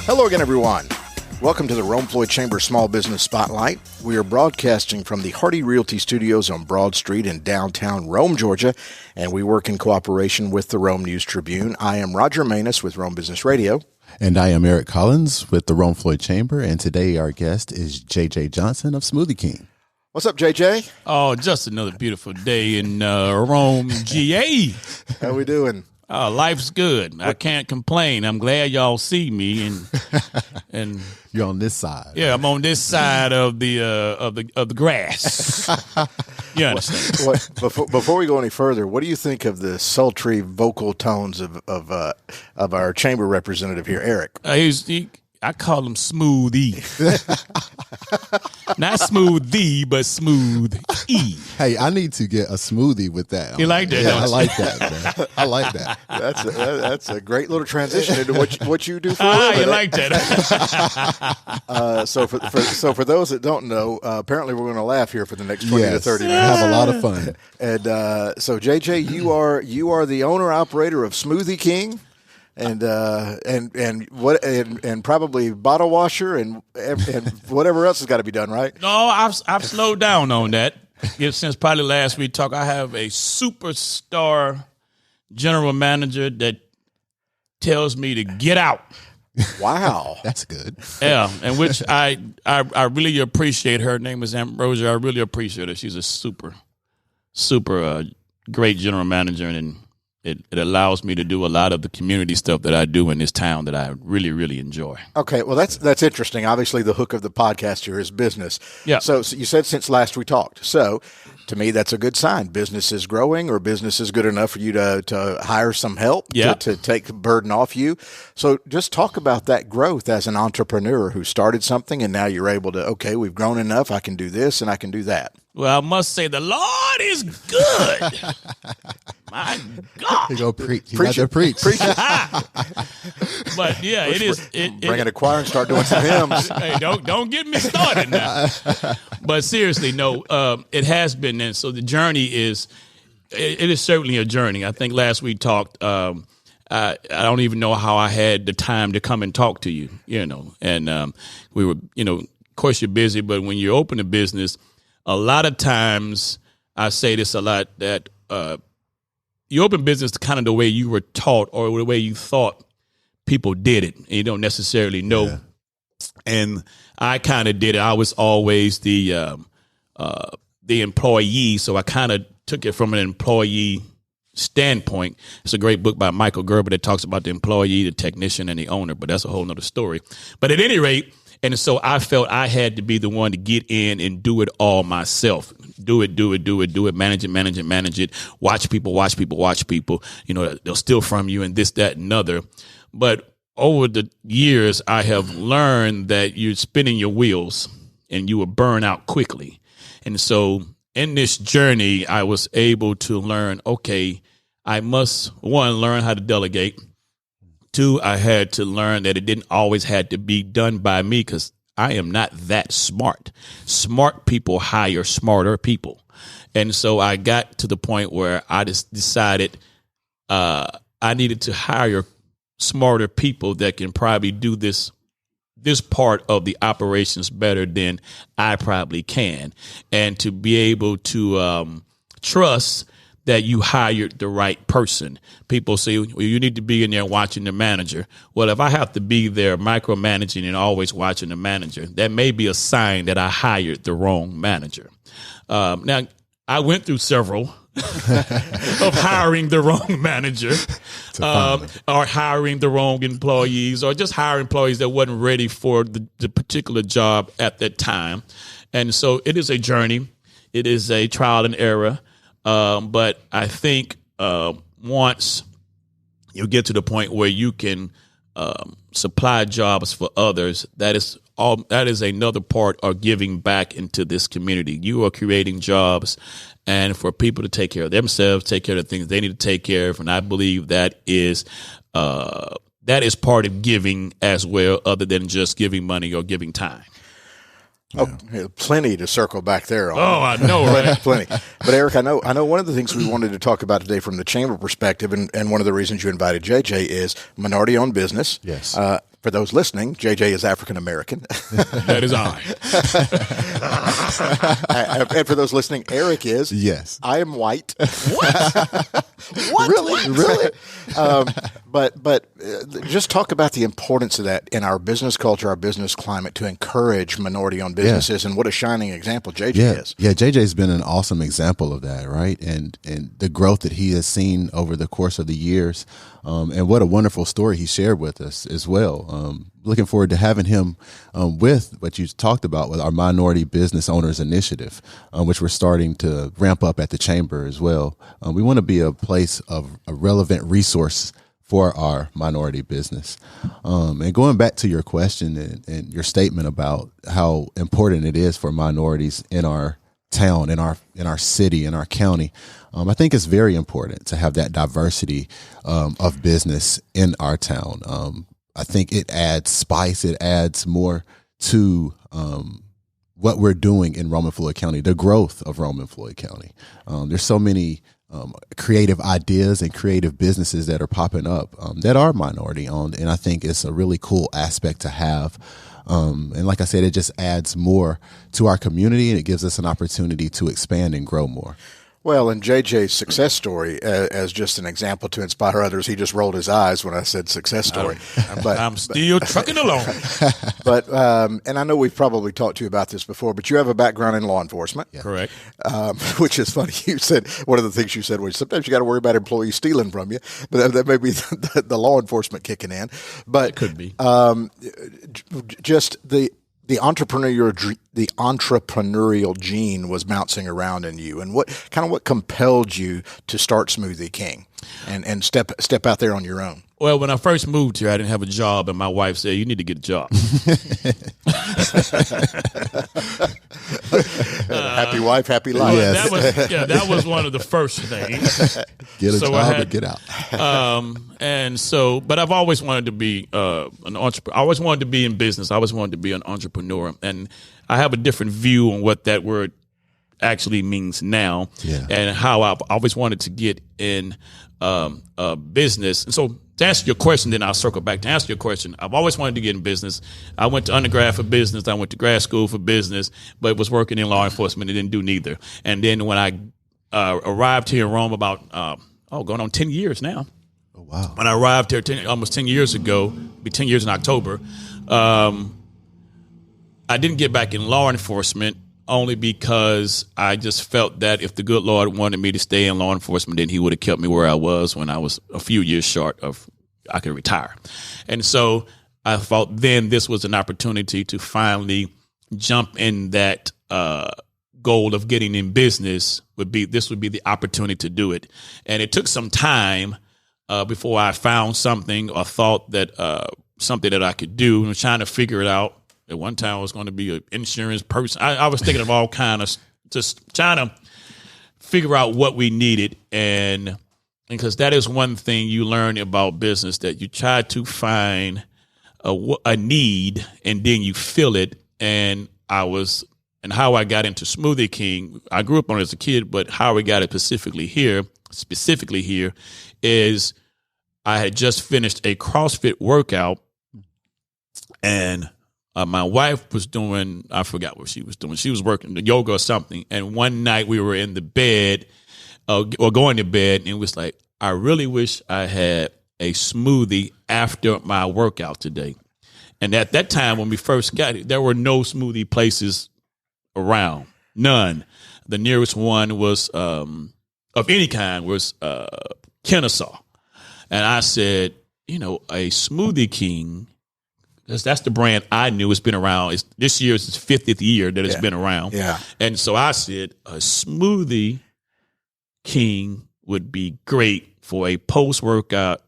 Hello again, everyone. Welcome to the Rome Floyd Chamber Small Business Spotlight. We are broadcasting from the Hardy Realty Studios on Broad Street in downtown Rome, Georgia, and we work in cooperation with the Rome News Tribune. I am Roger Manus with Rome Business Radio. And I am Eric Collins with the Rome Floyd Chamber, and today our guest is JJ Johnson of Smoothie King. What's up, JJ? Oh, just another beautiful day in Rome, GA. How we doing? Life's good. I can't complain. I'm glad y'all see me, and You're on this side. yeah, I'm on this side of the grass. You understand? Before we go any further, what do you think of the sultry vocal tones of our chamber representative here, Eric? I call him Smoothie. Not Smoothie, but Smooth E. Hey, I need to get a smoothie with that. You like that? Yeah, don't I you? like that, man. I like that. That's a great little transition into what you do for a living. You like that? So for those that don't know, apparently we're going to laugh here for the next 20 to 30 minutes. Have a lot of fun. And so JJ, you are the owner operator of Smoothie King. And probably bottle washer and whatever else has got to be done, right? No, I've slowed down on that. Since probably last we talked, I have a superstar general manager that tells me to get out. Wow, That's good. Yeah, and which I really appreciate. Her name is Ambrosia. I really appreciate her. She's a super great general manager, and it allows me to do a lot of the community stuff that I do in this town that I really, really enjoy. Okay, well, that's interesting. Obviously, the hook of the podcast here is business. Yeah. So you said since last we talked. So to me, that's a good sign. Business is growing, or business is good enough for you to hire some help to take the burden off you. So just talk about that growth as an entrepreneur who started something, and now you're able to, okay, we've grown enough. I can do this and I can do that. Well, I must say the Lord is good. My God. You go preach. You Preach got to it. preach. But yeah, it is. Bring in a choir and start doing some hymns. Hey, don't get me started now. But seriously, no, it has been. And so the journey is, it is certainly a journey. I think last we talked, I don't even know how I had the time to come and talk to you, and we were, of course you're busy, but when you open a business, a lot of times I say this a lot, that you open business kind of the way you were taught or the way you thought people did it, and you don't necessarily know. Yeah. And I kind of did it. I was always the employee, so I kind of took it from an employee standpoint. It's a great book by Michael Gerber that talks about the employee, the technician, and the owner, but that's a whole nother story. But at any rate, and so I felt I had to be the one to get in and do it all myself. Do it. Manage it. Watch people. They'll steal from you and this, that, and other. But over the years, I have learned that you're spinning your wheels and you will burn out quickly. And so in this journey, I was able to learn, okay, I must, one, learn how to delegate. Two, I had to learn that it didn't always have to be done by me because I am not that smart. Smart people hire smarter people. And so I got to the point where I just decided I needed to hire smarter people that can probably do this part of the operations better than I probably can. And to be able to trust that you hired the right person. People say, well, you need to be in there watching the manager. Well, if I have to be there micromanaging and always watching the manager, that may be a sign that I hired the wrong manager. Now, I went through several of hiring the wrong manager or hiring the wrong employees or just hiring employees that wasn't ready for the particular job at that time. And so it is a journey. It is a trial and error. But I think once you get to the point where you can supply jobs for others, that is another part of giving back into this community. You are creating jobs and for people to take care of themselves, take care of the things they need to take care of. And I believe that is part of giving as well, other than just giving money or giving time. Oh, yeah, plenty to circle back there on. Oh, I know, right? Plenty. But Eric, I know one of the things we wanted to talk about today from the chamber perspective, and one of the reasons you invited JJ is minority-owned business. Yes. For those listening, JJ is African American. That is I. And for those listening, Eric is. Yes. I am white. What? Really? But just talk about the importance of that in our business culture, our business climate, to encourage minority-owned businesses, and what a shining example JJ is. Yeah, JJ's been an awesome example of that, right? And the growth that he has seen over the course of the years, and what a wonderful story he shared with us as well. Looking forward to having him with what you talked about with our Minority Business Owners Initiative, which we're starting to ramp up at the Chamber as well. We want to be a place of a relevant resource for our minority business. And going back to your question and your statement about how important it is for minorities in our town, in our city, in our county, I think it's very important to have that diversity of business in our town. I think it adds spice. It adds more to what we're doing in Roman Floyd County, the growth of Roman Floyd County. There's so many creative ideas and creative businesses that are popping up that are minority owned. And I think it's a really cool aspect to have. And like I said, it just adds more to our community, and it gives us an opportunity to expand and grow more. Well, and JJ's success story, as just an example to inspire others, he just rolled his eyes when I said success story. I'm still trucking along. But and I know we've probably talked to you about this before, but you have a background in law enforcement. Yeah. Correct. Which is funny. You said, one of the things you said was sometimes you got to worry about employees stealing from you, but that may be the law enforcement kicking in. But It could be. Just the entrepreneurial gene was bouncing around in you, and what compelled you to start Smoothie King and step out there on your own? Well, when I first moved here, I didn't have a job, and my wife said, "You need to get a job." Happy wife, happy life. Yes. That was one of the first things. Get a job and get out. But I've always wanted to be an entrepreneur. I always wanted to be in business. I always wanted to be an entrepreneur, and I have a different view on what that word actually means now, and how I've always wanted to get in business. And so, to answer your question, then I'll circle back to answer your question. I've always wanted to get in business. I went to undergrad for business. I went to grad school for business, but was working in law enforcement and didn't do neither. And then when I arrived here in Rome about, going on 10 years now. Oh, wow. When I arrived here almost 10 years ago, be 10 years in October, I didn't get back in law enforcement only because I just felt that if the good Lord wanted me to stay in law enforcement, then he would have kept me where I was when I was a few years short of I could retire. And so I thought then this was an opportunity to finally jump in that goal of getting in business. This would be the opportunity to do it. And it took some time before I found something or thought that something that I could do. I was trying to figure it out. At one time, I was going to be an insurance person. I was thinking of all kind of just trying to figure out what we needed. And because that is one thing you learn about business, that you try to find a need and then you fill it. And how I got into Smoothie King, I grew up on it as a kid, but how we got it specifically here is I had just finished a CrossFit workout, and my wife was doing, I forgot what she was doing. She was working yoga or something. And one night we were in the bed or going to bed, and it was like, I really wish I had a smoothie after my workout today. And at that time, when we first got it, there were no smoothie places around. None. The nearest one was, of any kind, was Kennesaw. And I said, a Smoothie King, that's the brand I knew. It's been around. This year is its 50th year that it's been around. Yeah. And so I said, a Smoothie King would be great for a post-workout.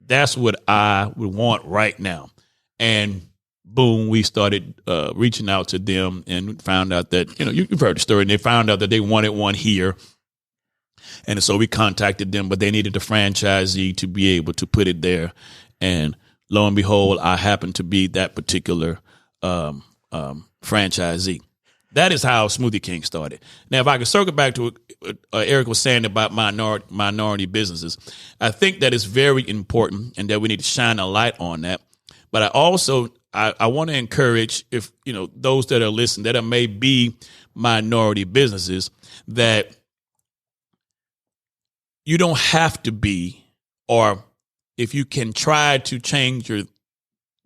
That's what I would want right now. And boom, we started reaching out to them and found out that, you've heard the story, and they found out that they wanted one here. And so we contacted them, but they needed a franchisee to be able to put it there. And lo and behold, I happened to be that particular franchisee. That is how Smoothie King started. Now, if I could circle back to what Eric was saying about minority businesses, I think that is very important and that we need to shine a light on that. But I also I want to encourage, if those that are listening that may be minority businesses, that you don't have to be, or if you can try to change your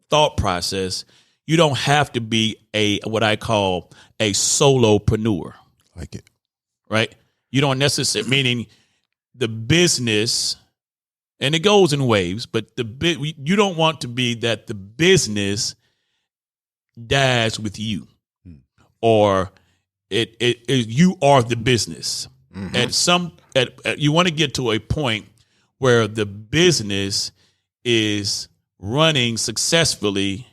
thought process, you don't have to be what I call a solopreneur. Like it. Right? You don't necessarily, meaning the business, and it goes in waves, but you don't want to be that the business dies with you, or you are the business. Mm-hmm. You want to get to a point where the business is running successfully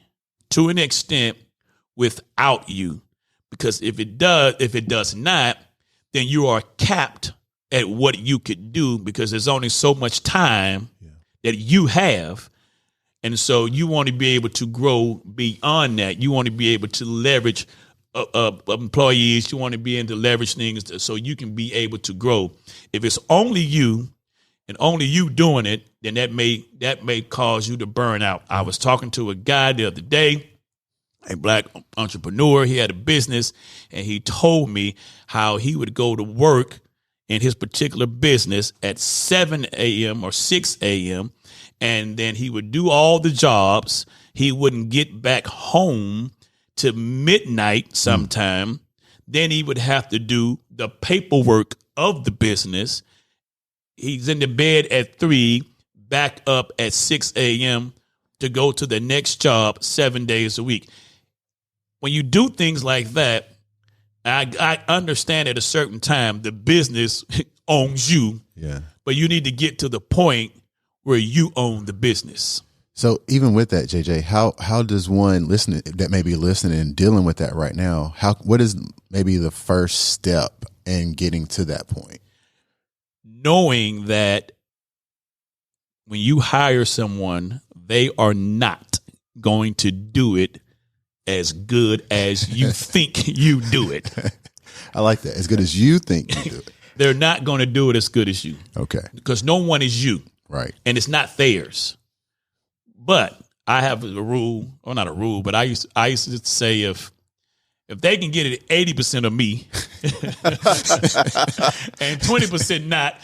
to an extent without you, because if it does not, then you are capped at what you could do, because there's only so much time that you have. And so you want to be able to grow beyond that. You want to be able to leverage employees. You want to be able to leverage things so you can be able to grow. If it's only you and only you doing it, then that may cause you to burn out. I was talking to a guy the other day, a black entrepreneur. He had a business, and he told me how he would go to work in his particular business at 7 a.m. or 6 a.m., and then he would do all the jobs. He wouldn't get back home to midnight sometime. Then he would have to do the paperwork of the business. He's in the bed at 3, back up at 6 a.m. to go to the next job 7 days a week. When you do things like that, I understand at a certain time the business owns you, but you need to get to the point where you own the business. So even with that, JJ, how does one listening that may be listening and dealing with that right now, what is maybe the first step in getting to that point? Knowing that when you hire someone, they are not going to do it as good as you think you do it. I like that. As good as you think you do it. They're not going to do it as good as you. Okay. Because no one is you. Right. And it's not theirs. But I have a rule, or not a rule, but I used to say if they can get it 80% of me and 20% not,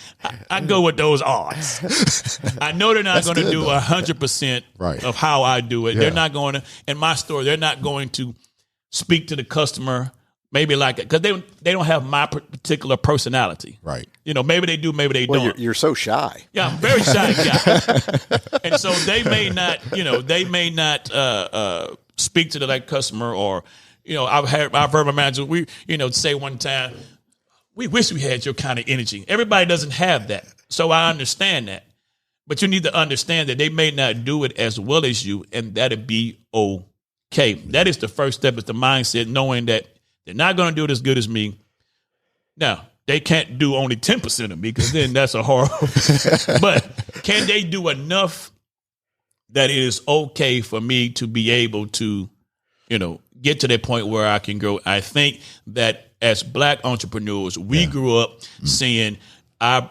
I go with those odds. I know they're not going to do 100% of how I do it. Yeah. They're not going to, in my store, they're not going to speak to the customer maybe like it, because they don't have my particular personality. Right. Maybe they do, maybe they don't. You're so shy. Yeah, I'm very shy guy. And so they may not, speak to the customer, or, I've heard my manager, say one time, we wish we had your kind of energy. Everybody doesn't have that. So I understand that. But you need to understand that they may not do it as well as you, and that'd be okay. That is the first step, is the mindset, knowing that they're not going to do it as good as me. Now, they can't do only 10% of me, because then that's a horrible. But can they do enough that it is okay for me to be able to, get to that point where I can grow? I think that as black entrepreneurs, we grew up seeing our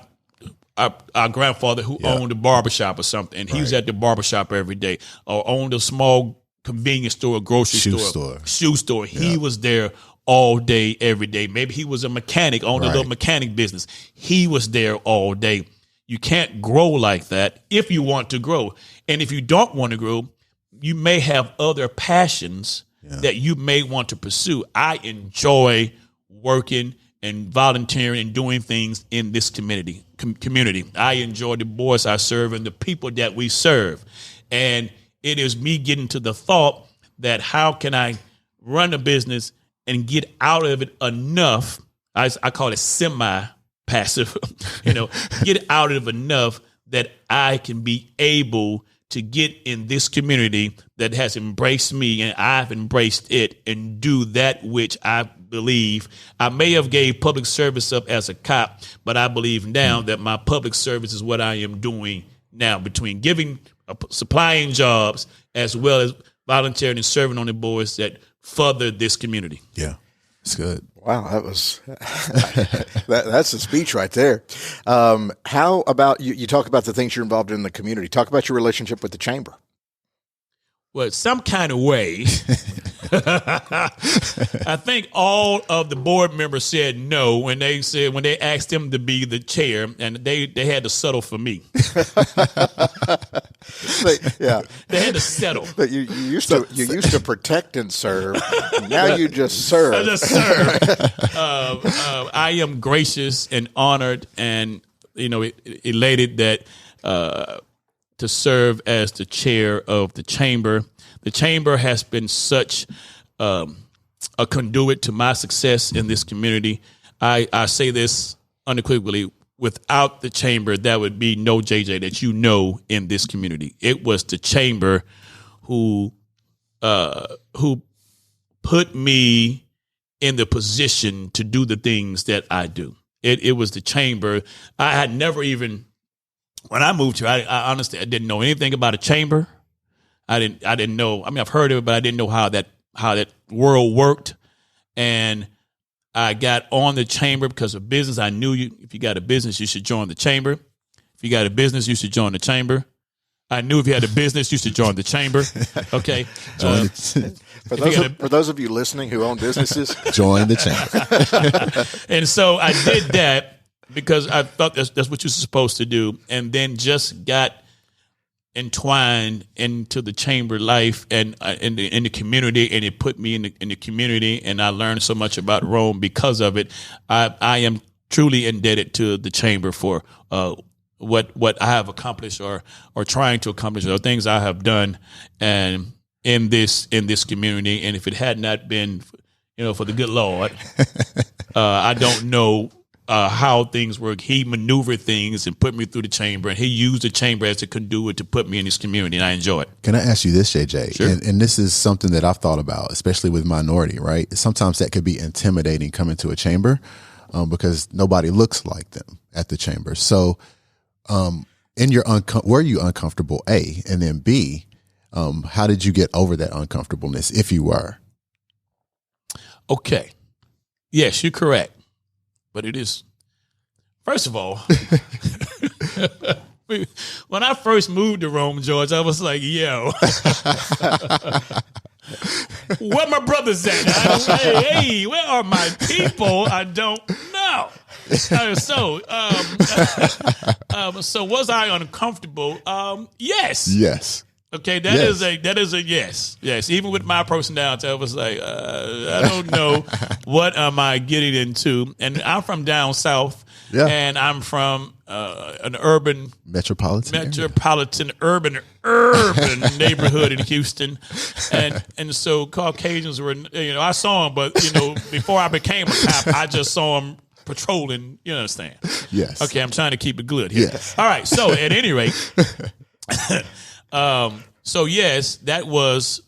grandfather who owned a barbershop or something, and he was at the barbershop every day, or owned a small convenience store, grocery shoe store. He was there all day, every day. Maybe he was a mechanic, owned a little mechanic business. He was there all day. You can't grow like that if you want to grow. And if you don't want to grow, you may have other passions that you may want to pursue. I enjoy working and volunteering and doing things in this community. I enjoy the boys I serve and the people that we serve. And it is me getting to the thought that how can I run a business and get out of it enough, I call it semi-passive, get out of enough that I can be able to get in this community that has embraced me and I've embraced it, and do that which I believe. I may have gave public service up as a cop, but I believe now that my public service is what I am doing now, between supplying jobs as well as volunteering and serving on the boards that further this community. Yeah, it's good. Wow, that was that's a speech right there. How about you talk about the things you're involved in the community? Talk about your relationship with the chamber. well, some kind of way, I think all of the board members said no when they asked him to be the chair, and they had to settle for me. Yeah, they had to settle. But you used to protect and serve. Now you just serve. I just serve. I am gracious and honored, and elated that to serve as the chair of the chamber. The chamber has been such a conduit to my success in this community. I say this unequivocally. Without the chamber, there would be no JJ that in this community. It was the chamber who put me in the position to do the things that I do. It was the chamber. I had never even, when I moved here, I honestly, I didn't know anything about a chamber. I didn't know. I mean, I've heard of it, but I didn't know how that world worked. And I got on the chamber because of business. I knew if you got a business, you should join the chamber. If you got a business, you should join the chamber. I knew if you had a business, you should join the chamber. Okay. For those of you listening who own businesses, join the chamber. And so I did that because I thought that's what you're supposed to do, and then just got entwined into the chamber life and in the community, and it put me in the community, and I learned so much about Rome because of it. I am truly indebted to the chamber for what I have accomplished or trying to accomplish, or things I have done and in this community. And if it had not been, for the good Lord, I don't know how things work. He maneuvered things and put me through the chamber, and he used the chamber as a conduit to put me in this community, and I enjoy it. Can I ask you this, JJ? Sure. And this is something that I've thought about, especially with minority, right? Sometimes that could be intimidating coming to a chamber because nobody looks like them at the chamber. So were you uncomfortable, A? And then B, how did you get over that uncomfortableness if you were? Okay. Yes, you're correct. But it is, first of all, when I first moved to Rome, George, I was like, yo, where my brothers at? Hey, where are my people? I don't know. So was I uncomfortable? Yes. Yes. Okay, that is a yes. Yes, even with my personality, I was like, I don't know what am I getting into. And I'm from down south, and I'm from an urban urban neighborhood in Houston, and so Caucasians were, I saw them, but before I became a cop, I just saw them patrolling. You understand? Yes. Okay, I'm trying to keep it good here. Yes. All right. So at any rate. So yes, that was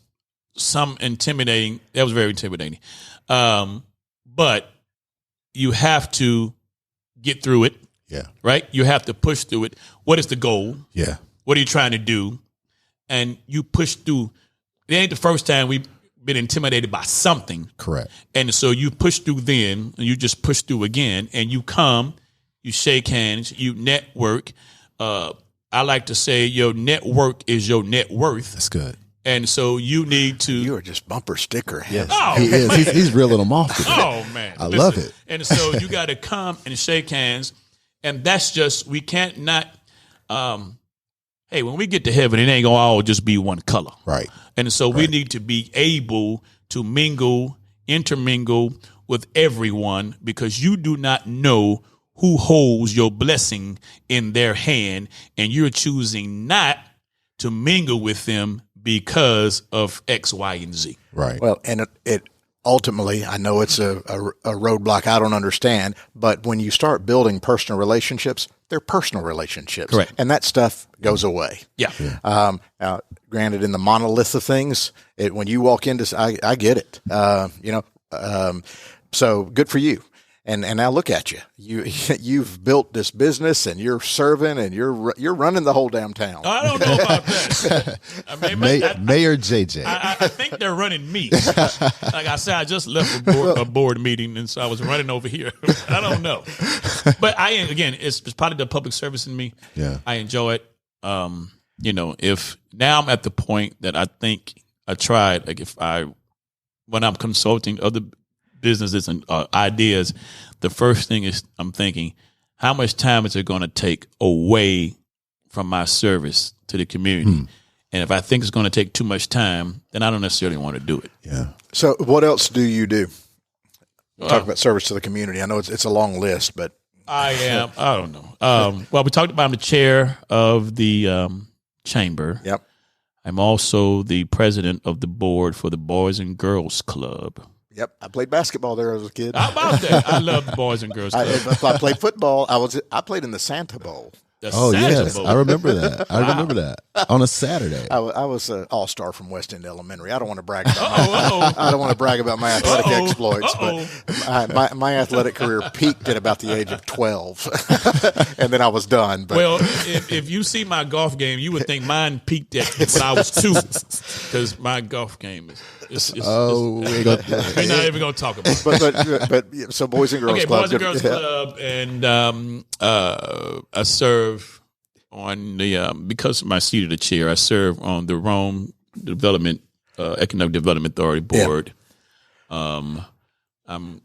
intimidating. That was very intimidating. But you have to get through it. Yeah. Right? You have to push through it. What is the goal? Yeah. What are you trying to do? And you push through. It ain't the first time we've been intimidated by something. Correct. And so you push through then, and you just push through again, and you come, you shake hands, you network. I like to say your network is your net worth. That's good. And so you need to. You are just bumper sticker. Yes. Oh, he is. He's reeling them off today. Oh, man. I love it. And so you got to come and shake hands. And that's just, we can't not. Hey, when we get to heaven, it ain't going to all just be one color. Right. And so we need to be able to intermingle with everyone, because you do not know who holds your blessing in their hand, and you're choosing not to mingle with them because of X, Y, and Z. Right. Well, and it ultimately, I know it's a roadblock I don't understand, but when you start building personal relationships, they're personal relationships. Correct. And that stuff goes away. Yeah. Now, granted, in the monolith of things, when you walk into, I get it. So good for you. And now look at you. You've built this business, and you're serving, and you're running the whole damn town. I don't know about that. Mayor JJ. I think they're running me. Like I said, I just left a board meeting, and so I was running over here. I don't know, but it's part of the public service in me. Yeah, I enjoy it. if now I'm at the point that I think I tried, like when I'm consulting other businesses and ideas, the first thing is I'm thinking, how much time is it going to take away from my service to the community? And if I think it's going to take too much time, then I don't necessarily want to do it. Yeah. So what else do you do? Talk about service to the community. I know it's a long list, but I don't know. Well, we talked about I'm the chair of the chamber. Yep. I'm also the president of the board for the Boys and Girls Club. Yep. I played basketball there as a kid. How about that? I love the Boys and Girls Club. I played football. I played in the Santa Bowl. Yes, I remember that. I remember that on a Saturday. I was an all-star from West End Elementary. I don't want to brag about I don't want to brag about my athletic exploits, but my athletic career peaked at about the age of 12, and then I was done. But. Well, if you see my golf game, you would think mine peaked at when I was 2, because my golf game is. We're not even going to talk about it. But so Boys and Girls Club. Boys and Girls Club, and I serve on the because of my seat of the chair, I serve on the Rome Economic Development Authority board. Well,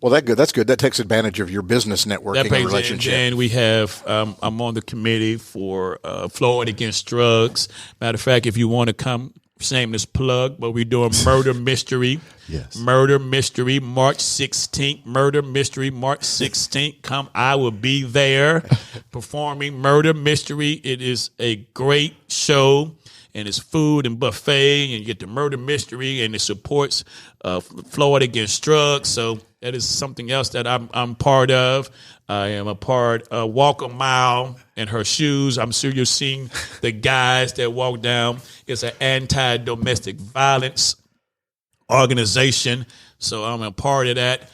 that's good. That takes advantage of your business networking and relationship. And we have I'm on the committee for Floyd against drugs. Matter of fact, if you want to come. Shameless plug, but we're doing Murder Mystery. Yes. Murder Mystery, March 16th. Murder Mystery, March 16th. Come, I will be there performing Murder Mystery. It is a great show, and it's food and buffet, and you get the Murder Mystery, and it supports Floyd against drugs. So that is something else that I'm part of. I am a part of Walk a Mile in her shoes. I'm sure you're seeing the guys that walk down. It's an anti-domestic violence organization. So I'm a part of that.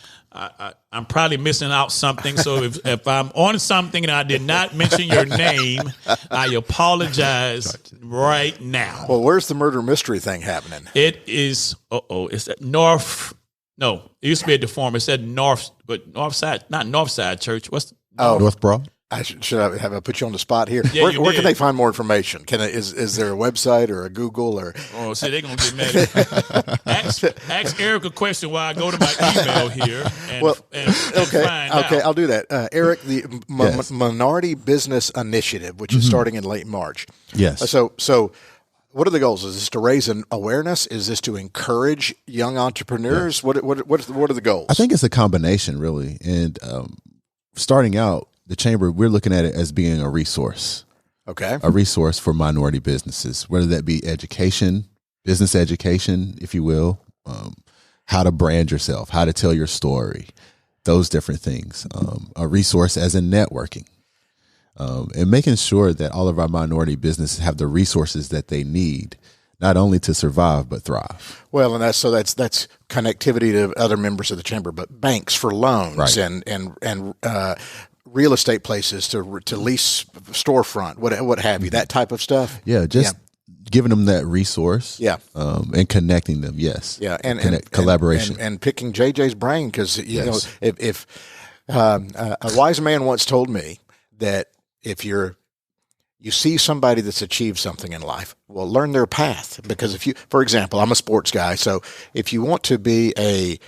I'm probably missing out something. So if I'm on something and I did not mention your name, I apologize right now. Well, where's the Murder Mystery thing happening? It is, it's at North. No, it used to be at the Forum. It's at North Side, not North Side Church. What's North Broad? Should I have put you on the spot here? Yeah, where can they find more information? Is there a website or a Google or? Oh, see, they're gonna get mad at me. Ask Eric a question while I go to my email here. Okay, I'll do that. Eric, the Minority Business Initiative, which is starting in late March. Yes. So. What are the goals? Is this to raise an awareness? Is this to encourage young entrepreneurs? Yeah. What are the goals? I think it's a combination, really. And starting out, the chamber, we're looking at it as being a resource. Okay. A resource for minority businesses, whether that be education, business education, if you will, how to brand yourself, how to tell your story, those different things. A resource as in networking. And making sure that all of our minority businesses have the resources that they need, not only to survive but thrive. Well, and that's connectivity to other members of the chamber, but banks for loans, right. and real estate places to lease storefront, what have you, that type of stuff. Yeah, giving them that resource. Yeah, and connecting them. Yes. Yeah, and collaboration and picking JJ's brain, because know if a wise man once told me that. If you see somebody that's achieved something in life, well, learn their path. Because for example, I'm a sports guy. So if you want to be a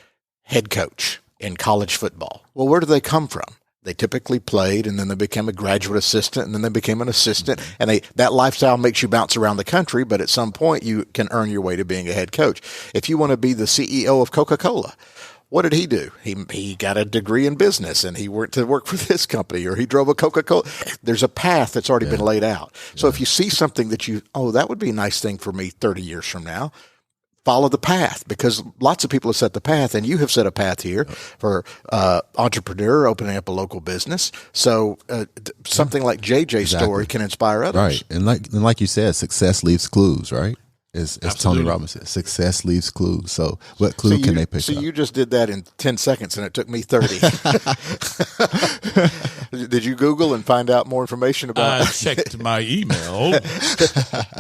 head coach in college football, well, where do they come from? They typically played, and then they became a graduate assistant, and then they became an assistant. And that lifestyle makes you bounce around the country, but at some point you can earn your way to being a head coach. If you want to be the CEO of Coca-Cola, what did he do? He got a degree in business, and he went to work for this company, or he drove a Coca-Cola. There's a path that's already been laid out. So if you see something that that would be a nice thing for me 30 years from now, follow the path, because lots of people have set the path, and you have set a path here for entrepreneur opening up a local business. So something like JJ's story can inspire others. Right. And like you said, success leaves clues, right? As Tony Robbins said, success leaves clues. So what clue can they pick up? So you just did that in 10 seconds, and it took me 30. Did you Google and find out more information about it? I checked my email.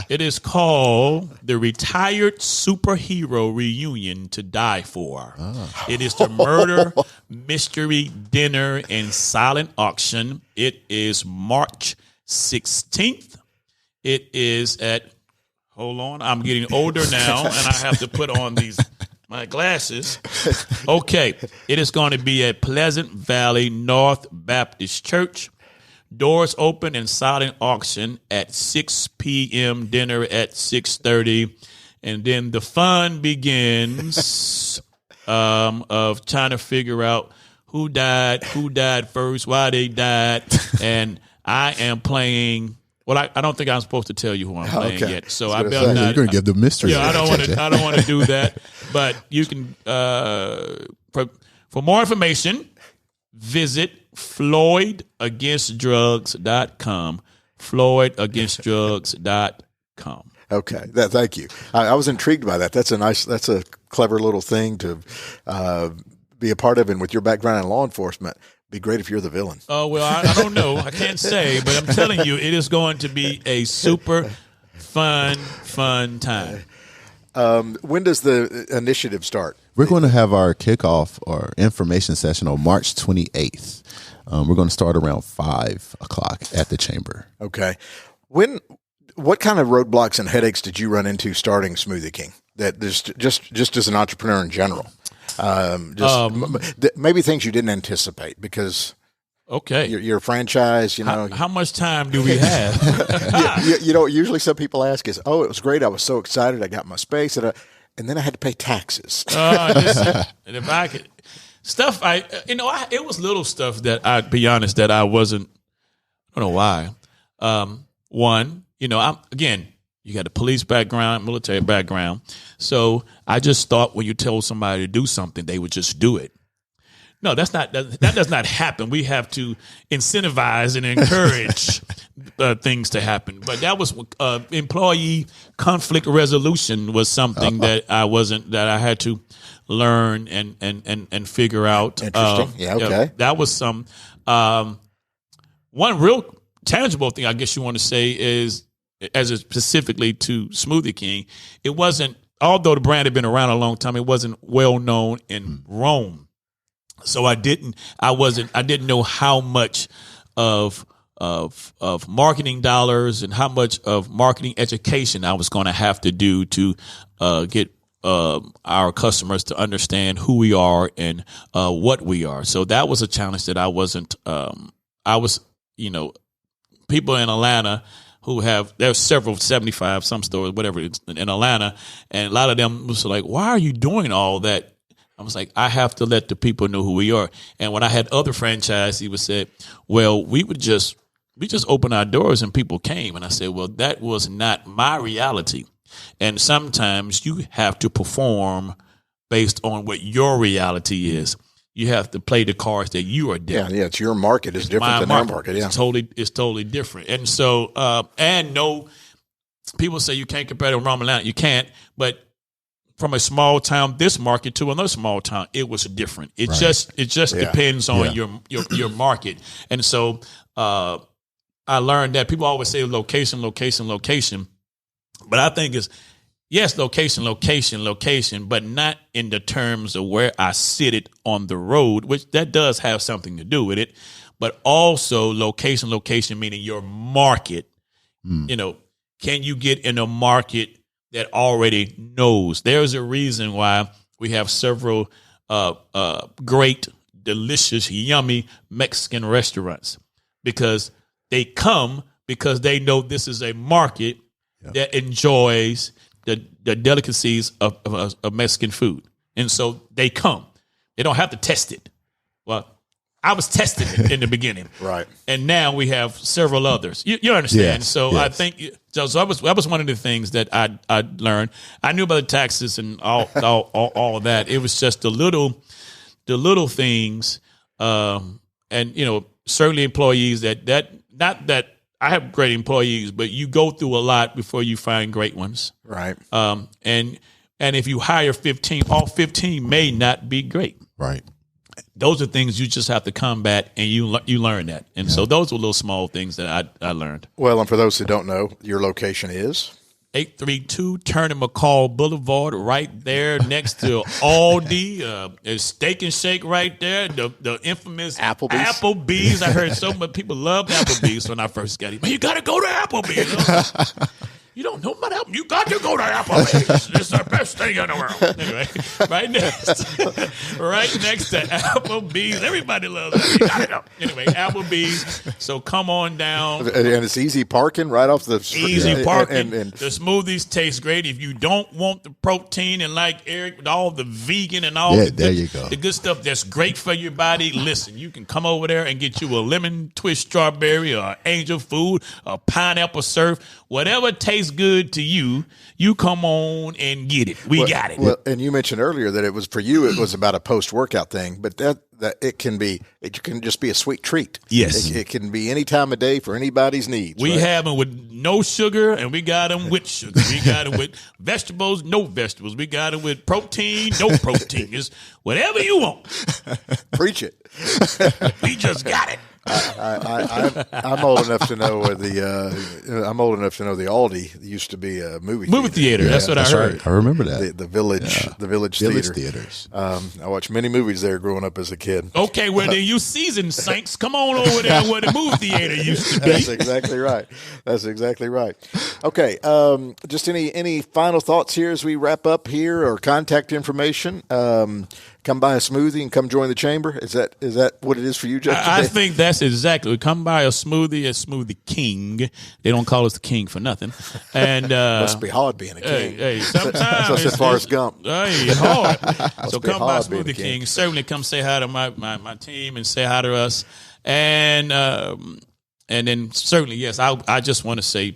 It is called the Retired Superhero Reunion to Die For. Oh. It is the Murder Mystery Dinner and Silent Auction. It is March 16th. It is at, hold on, I'm getting older now, and I have to put on my glasses. Okay, it is going to be at Pleasant Valley North Baptist Church. Doors open and silent auction at 6 p.m., dinner at 6:30, and then the fun begins of trying to figure out who died first, why they died, and I am playing. Well, I don't think I'm supposed to tell you who I'm playing yet, so I better not. You're going to give the mystery. Yeah, I don't want to do that. But you can, for more information, visit FloydAgainstDrugs.com. FloydAgainstDrugs.com. Okay, thank you. I was intrigued by that. That's a clever little thing to be a part of, and with your background in law enforcement. Be great if you're the villain. Oh, well, I don't know. I can't say, but I'm telling you, it is going to be a super fun time. When does the initiative start? We're going to have our kickoff or information session on March 28th. We're going to start around 5 o'clock at the chamber. Okay. What kind of roadblocks and headaches did you run into starting Smoothie King? That just as an entrepreneur in general? Maybe things you didn't anticipate because you're a franchise, How much time do we have? Usually some people ask is, it was great. I was so excited. I got my space and then I had to pay taxes. And if I could it was little stuff that I'd be honest that I don't know why. One, you got a police background, military background. So I just thought when you told somebody to do something, they would just do it. No, that does not happen. We have to incentivize and encourage things to happen. But that was employee conflict resolution was something that I had to learn and figure out. Interesting. Yeah. Okay. That was some one real tangible thing I guess you want to say is, as it specifically to Smoothie King, it wasn't, although the brand had been around a long time, it wasn't well known in Rome. So I didn't know how much of marketing dollars and how much of marketing education I was going to have to do to get our customers to understand who we are and what we are. So that was a challenge that I wasn't. People in Atlanta who there's several 75 some stores, whatever in Atlanta, and a lot of them was like, "Why are you doing all that?" I was like, I have to let the people know who we are. And when I had other franchisees, would say, well, we just opened our doors and people came. And I said, well, that was not my reality. And sometimes you have to perform based on what your reality is. You have to play the cards that you are dealt. Yeah, it's your market is different than our market. Yeah, it's totally different. And so, people say you can't compare to Rome, Atlanta. You can't, but from a small town, this market to another small town, it was different. It just depends on your market. And so I learned that people always say location, but I think it's yes, location, but not in the terms of where I sit it on the road, which that does have something to do with it, but also location, meaning your market. Can you get in a market that already knows? There's a reason why we have several great, delicious, yummy Mexican restaurants, because they come because they know this is a market that enjoys the delicacies of Mexican food. And so they come. They don't have to test it. Well, I was testing it in the beginning. Right. And now we have several others. You understand? Yes, so yes. I think so that was one of the things that I learned. I knew about the taxes and all of that. It was just the little things, and certainly employees that not that I have great employees, but you go through a lot before you find great ones. Right. And if you hire 15, all 15 may not be great. Right. Those are things you just have to combat, and you learn that. And so those were little small things that I learned. Well, and for those who don't know, your location is? 832 Turner McCall Boulevard, right there next to Aldi. There's Steak and Shake right there. The infamous Applebee's. I heard so many people loved Applebee's when I first got it. Man, you got to go to Applebee's. You don't know about Applebee's. You got to go to Applebee's. It's the best thing in the world. Anyway, right next to Applebee's. Everybody loves it. You got to go. Anyway, Applebee's. So come on down. And it's easy parking right off the street. Easy parking. And the smoothies taste great. If you don't want the protein and like Eric, with all the vegan and all the good stuff that's great for your body, listen, you can come over there and get you a lemon twist strawberry or angel food, a pineapple surf, whatever tastes good to you, you come on and get it. We got it. Well, and you mentioned earlier that it was for you. It was about a post-workout thing, but that it can just be a sweet treat. Yes, it can be any time of day for anybody's needs. We have them with no sugar, and we got them with sugar. We got them with vegetables, no vegetables. We got them with protein, no protein. It's whatever you want. Preach it. We just got it. I'm old enough to know the Aldi used to be a movie theater. That's what I heard. Right. I remember that the village theaters. I watched many movies there growing up as a kid. Okay, well then you seasoned saints, come on over there where the movie theater used to be. That's exactly right. Okay, just any final thoughts here as we wrap up here, or contact information? Come buy a smoothie and come join the chamber. Is that what it is for you, Judge? I think that's exactly. Come buy a Smoothie King. They don't call us the King for nothing. And must be hard being a king. Hey, sometimes it's Forrest Gump. Hey, hard. So come buy Smoothie King. Certainly come say hi to my team and say hi to us. And then certainly, yes, I just want to say,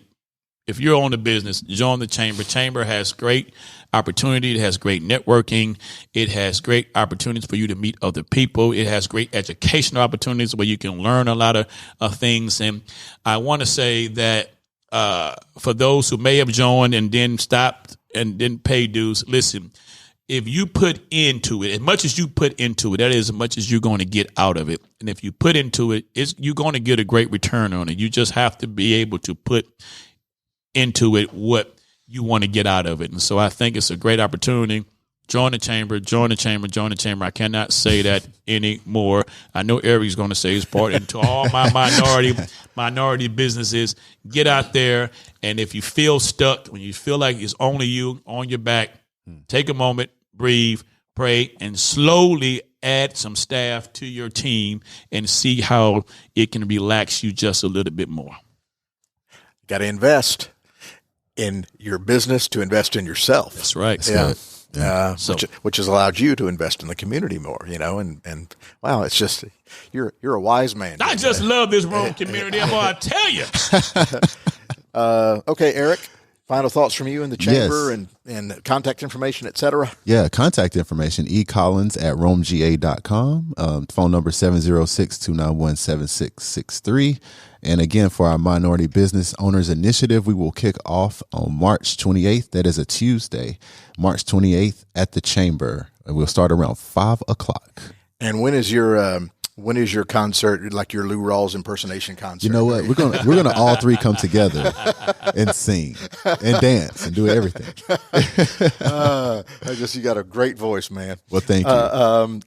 if you're on the business, join the chamber. Chamber has great opportunity. It has great networking. It has great opportunities for you to meet other people. It has great educational opportunities where you can learn a lot of things. And I want to say that for those who may have joined and then stopped and didn't pay dues, listen, if you put into it, as much as you put into it, that is as much as you're going to get out of it. And if you put into it, you're going to get a great return on it. You just have to be able to put into it what you want to get out of it. And so I think it's a great opportunity. Join the chamber. I cannot say that anymore. I know Eric's going to say his part. And to all my minority businesses, get out there. And if you feel stuck, when you feel like it's only you on your back, take a moment, breathe, pray, and slowly add some staff to your team and see how it can relax you just a little bit more. Got to invest in your business to invest in yourself. That's right. Which has allowed you to invest in the community more, and wow, it's just, you're a wise man. I just love this Rome community. Boy, I tell you. Okay, Eric, final thoughts from you in the chamber. Yes. and contact information, et cetera. Yeah, contact information, ecollins@romega.com, phone number 706-291-7663. And again, for our Minority Business Owners Initiative, we will kick off on March 28th. That is a Tuesday, March 28th at the Chamber. And we'll start around 5 o'clock. And when is your concert, like your Lou Rawls impersonation concert? You know what? We're gonna all three come together and sing and dance and do everything. You got a great voice, man. Well, thank you.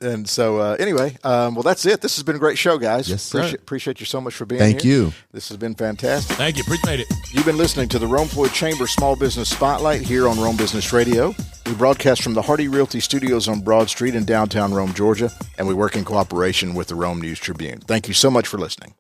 And so anyway, well, that's it. This has been a great show, guys. Yes, sir. Appreciate you so much for being here. Thank you. This has been fantastic. Thank you. Appreciate it. You've been listening to the Rome Floyd Chamber Small Business Spotlight here on Rome Business Radio. We broadcast from the Hardy Realty Studios on Broad Street in downtown Rome, Georgia, and we work in cooperation with the Rome News Tribune. Thank you so much for listening.